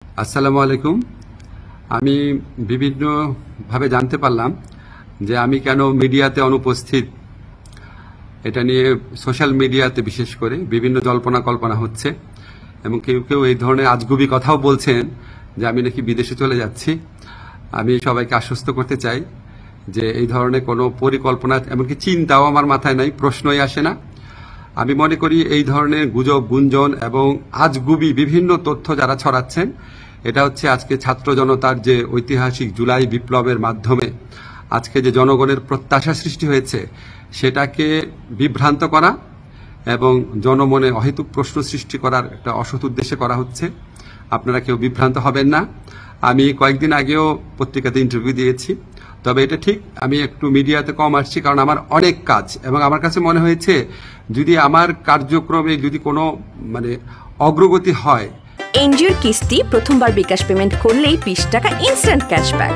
আসসালামু আলাইকুম। আমি বিভিন্নভাবে জানতে পারলাম যে আমি কেন মিডিয়াতে অনুপস্থিত। এটা নিয়ে সোশ্যাল মিডিয়াতে বিশেষ করে বিভিন্ন জল্পনা কল্পনা হচ্ছে এবং কেউ কেউ এই ধরনের আজগুবি কথাও বলছেন যে আমি নাকি বিদেশে চলে যাচ্ছি। আমি সবাইকে আশ্বস্ত করতে চাই যে এই ধরনের কোনো পরিকল্পনা এমনকি চিন্তাও আমার মাথায় নাই, প্রশ্নই আসে না। আমি মনে করি এই ধরনের গুজব গুঞ্জন এবং আজগুবি বিভিন্ন তথ্য যারা ছড়াচ্ছেন, এটা হচ্ছে আজকে ছাত্র জনতার যে ঐতিহাসিক জুলাই বিপ্লবের মাধ্যমে আজকে যে জনগণের প্রত্যাশা সৃষ্টি হয়েছে সেটাকে বিভ্রান্ত করা এবং জনমনে অহেতুক প্রশ্ন সৃষ্টি করার একটা অসৎ উদ্দেশ্যে করা হচ্ছে। আপনারা কেউ বিভ্রান্ত হবেন না। আমি কয়েকদিন আগেও পত্রিকাতে ইন্টারভিউ দিয়েছি, তবে এটা ঠিক আমি একটু মিডিয়াতে কম আসছি কারণ আমার অনেক কাজ এবং আমার কাছে মনে হয়েছে যদি আমার কার্যক্রমে যদি কোনো অগ্রগতি হয়। এনজিওর কিস্তি প্রথমবার বিকাশ পেমেন্ট করলেই 20 টাকা ইনস্ট্যান্ট ক্যাশব্যাক,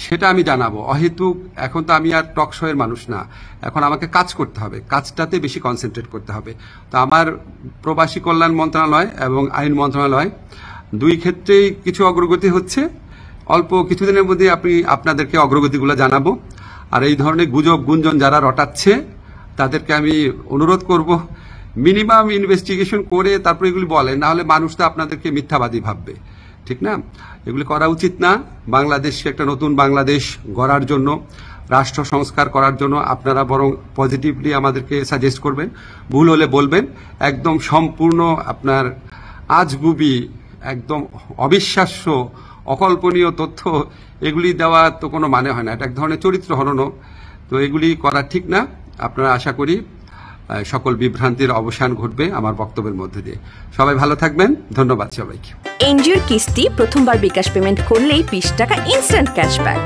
সেটা আমি জানাবো। অহেতুক এখন তো আমি আর টক শো এর মানুষ না, এখন আমাকে কাজ করতে হবে, কাজটাতে বেশি কনসেন্ট্রেট করতে হবে। তো আমার প্রবাসী কল্যাণ মন্ত্রণালয় এবং আইন মন্ত্রণালয় দুই ক্ষেত্রেই কিছু অগ্রগতি হচ্ছে। অল্প কিছুদিনের মধ্যে আপনাদেরকে অগ্রগতিগুলো জানাবো। আর এই ধরনের গুজব গুঞ্জন যারা রটাচ্ছে তাদেরকে আমি অনুরোধ করব মিনিমাম ইনভেস্টিগেশন করে তারপর এগুলি বলেন, না হলে মানুষ তো আপনাদেরকে মিথ্যাবাদী ভাববে, ঠিক না? এগুলি করা উচিত না। বাংলাদেশকে একটা নতুন বাংলাদেশ গড়ার জন্য, রাষ্ট্র সংস্কার করার জন্য আপনারা বরং পজিটিভলি আমাদেরকে সাজেস্ট করবেন, ভুল হলে বলবেন। একদম সম্পূর্ণ আপনার আজগুবি, একদম অবিশ্বাস্য অকল্পনীয় তথ্য এগুলি দেওয়া তো কোনো মানে হয় না, এটা এক ধরনের চরিত্র হননও। তো এগুলি করা ঠিক না। আপনারা আশা করি সকল বিভ্রান্তির অবসান ঘটবে আমার বক্তব্যের মধ্যে দিয়ে। সবাই ভালো থাকবেন, ধন্যবাদ সবাইকে। এনজিওর কিস্তি প্রথমবার বিকাশ পেমেন্ট করলেই 20 টাকা ইনস্ট্যান্ট ক্যাশব্যাক।